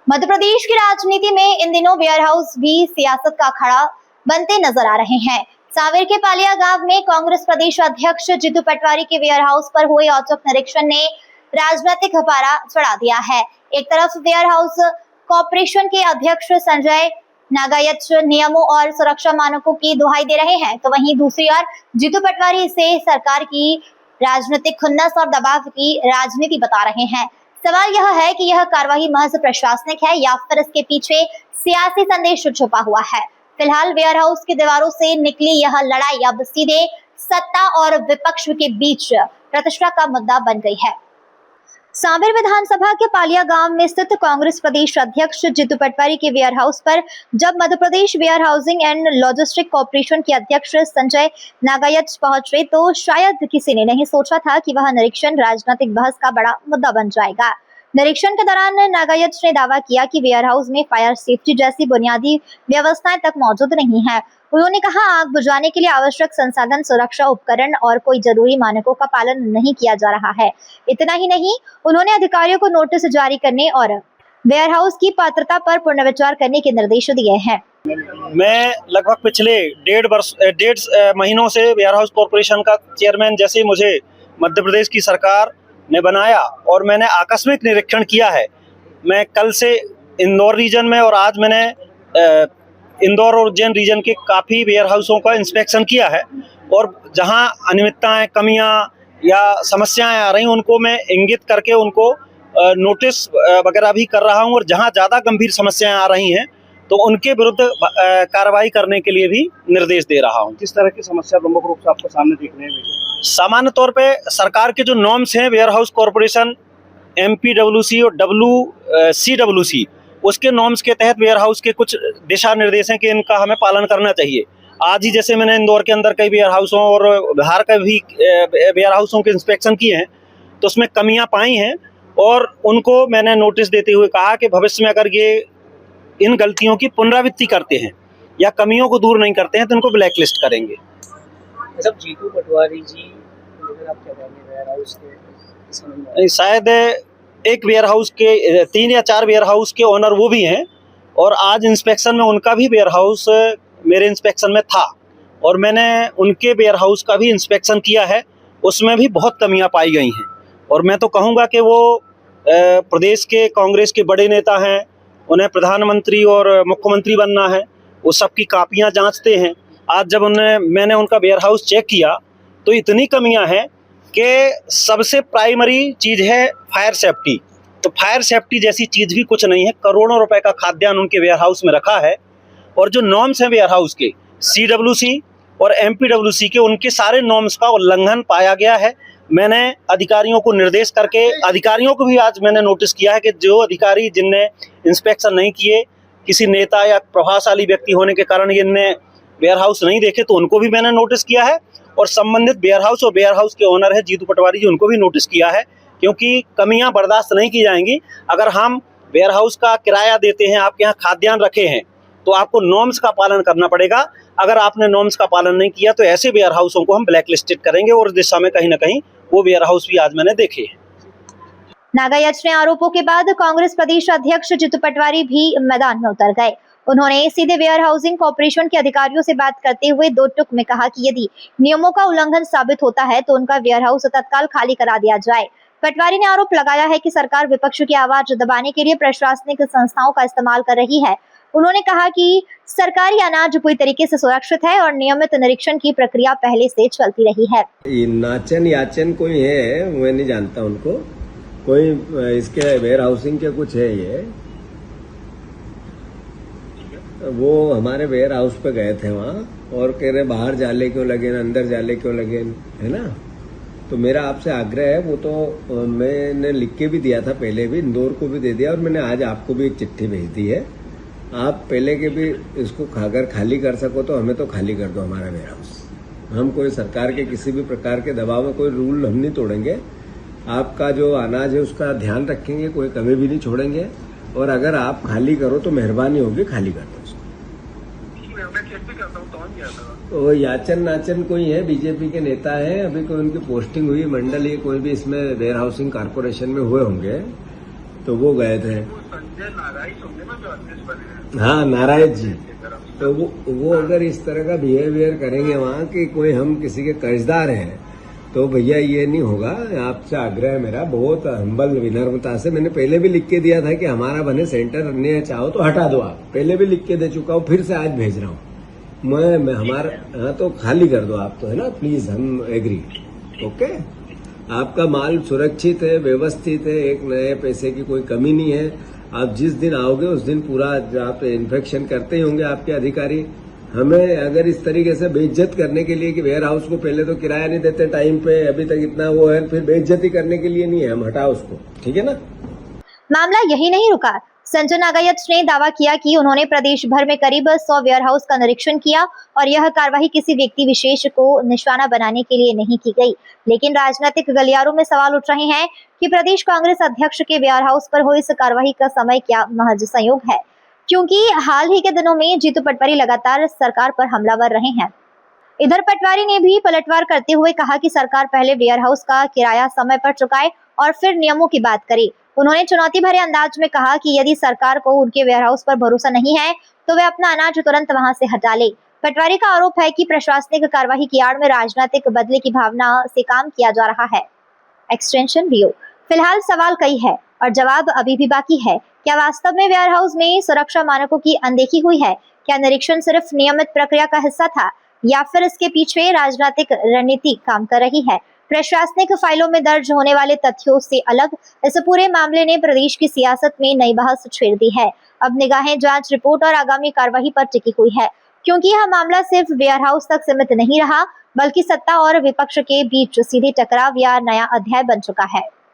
मध्य प्रदेश की राजनीति में इन दिनों वेयर हाउस भी सियासत का अखाड़ा बनते नजर आ रहे हैं। सांवेर के पालिया गांव में कांग्रेस प्रदेश अध्यक्ष जीतू पटवारी के वेयर हाउस पर हुए औचक निरीक्षण ने राजनीतिक पारा चढ़ा दिया है। एक तरफ वेयर हाउस कॉर्पोरेशन के अध्यक्ष संजय नागायच नियमों और सुरक्षा मानकों की दुहाई दे रहे हैं, तो वहीं दूसरी ओर जीतू पटवारी इसे सरकार की राजनीतिक खुन्नस और दबाव की राजनीति बता रहे हैं। सवाल यह है कि यह कार्रवाई महज प्रशासनिक है या फिर इसके पीछे सियासी संदेश छुपा हुआ है। फिलहाल वेयर हाउस की दीवारों से निकली यह लड़ाई अब सीधे सत्ता और विपक्ष के बीच प्रतिष्ठा का मुद्दा बन गई है। सांवेर विधानसभा के पालिया गांव में स्थित कांग्रेस प्रदेश अध्यक्ष जीतू पटवारी के वेयर हाउस पर जब Madhya Pradesh warehousing and logistic corporation के अध्यक्ष संजय नागायच पहुंचे तो शायद किसी ने नहीं सोचा था कि वह निरीक्षण राजनीतिक बहस का बड़ा मुद्दा बन जाएगा। निरीक्षण के दौरान नागायच ने दावा किया कि वेयर हाउस में फायर सेफ्टी जैसी बुनियादी व्यवस्थाएं तक मौजूद नहीं है। उन्होंने कहा आग बुझाने के लिए आवश्यक संसाधन, सुरक्षा उपकरण और कोई जरूरी मानकों का पालन नहीं किया जा रहा है। इतना ही नहीं, उन्होंने अधिकारियों को नोटिस जारी करने और वेयर हाउस की पात्रता पर पुनर्विचार करने के निर्देश दिए हैं। मैं लगभग पिछले डेढ़ महीनों से वेयर हाउस कॉर्पोरेशन का चेयरमैन जैसे मुझे मध्य प्रदेश की सरकार ने बनाया और मैंने आकस्मिक निरीक्षण किया है। मैं कल से इंदौर रीजन में और आज मैंने इंदौर और उज्जैन रीजन के काफ़ी वेयर हाउसों का इंस्पेक्शन किया है और जहां अनियमितताएं, कमियां या समस्याएं आ रही उनको मैं इंगित करके उनको नोटिस वगैरह भी कर रहा हूं और जहां ज़्यादा गंभीर समस्याएं आ रही हैं तो उनके विरुद्ध कार्रवाई करने के लिए भी निर्देश दे रहा हूं। किस तरह की समस्या प्रमुख रूप से आपको सामने दिखने में? सामान्य तौर पे सरकार के जो नॉर्म्स हैं वेयर हाउस कॉर्पोरेशन MPWC और WCWC उसके नॉर्म्स के तहत वेयर हाउस के कुछ दिशा निर्देश हैं कि इनका हमें पालन करना चाहिए। आज ही जैसे मैंने इंदौर के अंदर कई वेयर हाउसों और बिहार के भी वेयर हाउसों के इंस्पेक्शन किए हैं तो उसमें कमियां पाई हैं और उनको मैंने नोटिस देते हुए कहा कि भविष्य में अगर ये इन गलतियों की पुनरावृत्ति करते हैं या कमियों को दूर नहीं करते हैं तो इनको ब्लैक लिस्ट करेंगे। सब जीतू पटवारी जी आप क्या कहेंगे वेयर हाउस के? शायद एक वेयर हाउस के 3 या 4 वेयर हाउस के ओनर वो भी हैं और आज इंस्पेक्शन में उनका भी वेयर हाउस मेरे इंस्पेक्शन में था और मैंने उनके वेयर हाउस का भी इंस्पेक्शन किया है। उसमें भी बहुत कमियां पाई गई हैं और मैं तो कहूँगा कि वो प्रदेश के कांग्रेस के बड़े नेता हैं, उन्हें प्रधानमंत्री और मुख्यमंत्री बनना है, वो सबकी कापियाँ जाँचते हैं। आज जब मैंने उनका वेयर हाउस चेक किया तो इतनी कमियां हैं कि सबसे प्राइमरी चीज़ है फायर सेफ्टी। तो फायर सेफ्टी जैसी चीज़ भी कुछ नहीं है। करोड़ों रुपए का खाद्यान्न उनके वेयर हाउस में रखा है और जो नॉर्म्स हैं वेयर हाउस के CWC और MPWC के, उनके सारे नॉर्म्स का उल्लंघन पाया गया है। मैंने अधिकारियों को निर्देश करके अधिकारियों को भी आज मैंने नोटिस किया है कि जो अधिकारी जिनने इंस्पेक्शन नहीं किए, किसी नेता या प्रभावशाली व्यक्ति होने के कारण इनने वेयर हाउस नहीं देखे तो उनको भी मैंने नोटिस किया है और संबंधित वेयर हाउस और वेयर हाउस के ओनर है जीतू पटवारी जी, उनको भी नोटिस किया है क्योंकि कमियां बर्दाश्त नहीं की जाएंगी। अगर हम वेयर हाउस का किराया देते हैं, आपके यहाँ खाद्यान्न रखे हैं तो आपको नॉर्म्स का पालन करना पड़ेगा। अगर आपने नॉर्म्स का पालन नहीं किया तो ऐसे वेयर हाउसों को हम ब्लैक लिस्टेड करेंगे और इस दिशा में कहीं ना कहीं वो वेयर हाउस भी आज मैंने देखे हैं। नागायच ने आरोपों के बाद कांग्रेस प्रदेश अध्यक्ष जीतू पटवारी भी मैदान में उतर गए। उन्होंने सीधे वेयर हाउसिंग कॉर्पोरेशन के अधिकारियों से बात करते हुए 2 टूक में कहा कि यदि नियमों का उल्लंघन साबित होता है तो उनका वेयर हाउस तत्काल खाली करा दिया जाए। पटवारी ने आरोप लगाया है कि सरकार विपक्ष की आवाज दबाने के लिए प्रशासनिक संस्थाओं का इस्तेमाल कर रही है। उन्होंने कहा कि सरकारी अनाज पूरी तरीके से सुरक्षित है और नियमित निरीक्षण की प्रक्रिया पहले से चलती रही है। नाचन याचन कोई है, मैं नहीं जानता उनको, कोई इसके वेयर हाउसिंग के कुछ है। ये वो हमारे वेयर हाउस पे गए थे वहाँ और कह रहे बाहर जाले क्यों लगे, अंदर जाले क्यों लगे, है ना। तो मेरा आपसे आग्रह है, वो तो मैंने लिख के भी दिया था पहले भी, इंदौर को भी दे दिया और मैंने आज आपको भी एक चिट्ठी भेज दी है। आप पहले के भी इसको अगर खाली कर सको तो हमें तो खाली कर दो हमारा वेयर हाउस। हम कोई सरकार के किसी भी प्रकार के दबाव में कोई रूल हम नहीं तोड़ेंगे। आपका जो अनाज है उसका ध्यान रखेंगे, कोई कमी भी नहीं छोड़ेंगे और अगर आप खाली करो तो मेहरबानी होगी, खाली कर दो उसको। तो याचन नाचन कोई है, बीजेपी के नेता है, अभी कोई उनकी पोस्टिंग हुई मंडल, ये कोई भी इसमें वेयर हाउसिंग कॉर्पोरेशन में हुए होंगे तो वो गए थे। हाँ, नारायण जी। तो वो अगर इस तरह का बिहेवियर करेंगे वहाँ कि कोई हम किसी के कर्जदार हैं, तो भैया ये नहीं होगा। आपसे आग्रह है मेरा, बहुत हम्बल विनम्रता से। मैंने पहले भी लिख के दिया था कि हमारा बने सेंटर, अन्य चाहो तो हटा दो आप। पहले भी लिख के दे चुका हूँ, फिर से आज भेज रहा हूँ मैं हमारा। हाँ, तो खाली कर दो आप, तो है ना, प्लीज, हम एग्री। ओके, आपका माल सुरक्षित है, व्यवस्थित है, एक नए पैसे की कोई कमी नहीं है। आप जिस दिन आओगे उस दिन पूरा आप इन्फेक्शन करते ही होंगे आपके अधिकारी। हमें अगर इस तरीके से बेइज्जत करने के लिए कि वेयर हाउस को पहले तो किराया नहीं देते टाइम पे, अभी तक इतना वो है, फिर बेइज्जती करने के लिए नहीं है, हम हटाओ उसको, ठीक है ना। मामला यही नहीं रुका। संजय नागायत ने दावा किया कि उन्होंने प्रदेश भर में करीब 100 वेयरहाउस का निरीक्षण किया और यह कार्रवाई किसी व्यक्ति विशेष को निशाना बनाने के लिए नहीं की गई। लेकिन राजनीतिक गलियारों में सवाल उठ रहे हैं कि प्रदेश कांग्रेस अध्यक्ष के वेयरहाउस पर हुई इस कार्रवाई का समय क्या महज संयोग है, क्योंकि हाल ही के दिनों में जीतू पटवारी लगातार सरकार पर हमलावर रहे हैं। इधर पटवारी ने भी पलटवार करते हुए कहा कि सरकार पहले वेयरहाउस का किराया समय पर चुकाए और फिर नियमों की बात करे। उन्होंने चुनौती भरे अंदाज में कहा कि यदि सरकार को उनके वेयरहाउस पर भरोसा नहीं है तो वे अपना अनाज तुरंत वहां से हटा ले। पटवारी का आरोप है कि प्रशासनिक कार्यवाही की आड़ में राजनीतिक बदले की भावना से काम किया जा रहा है। Extension view. फिलहाल सवाल कई है और जवाब अभी भी बाकी है। क्या वास्तव में वेयरहाउस में सुरक्षा मानकों की अनदेखी हुई है? क्या निरीक्षण सिर्फ नियमित प्रक्रिया का हिस्सा था या फिर इसके पीछे राजनीतिक रणनीति काम कर रही है? प्रशासनिक फाइलों में दर्ज होने वाले तथ्यों से अलग इस पूरे मामले ने प्रदेश की सियासत में नई बहस छेड़ दी है। अब निगाहें जांच रिपोर्ट और आगामी कार्रवाई पर टिकी हुई है, क्योंकि यह मामला सिर्फ वेयरहाउस तक सीमित नहीं रहा, बल्कि सत्ता और विपक्ष के बीच सीधे टकराव या नया अध्याय बन चुका है।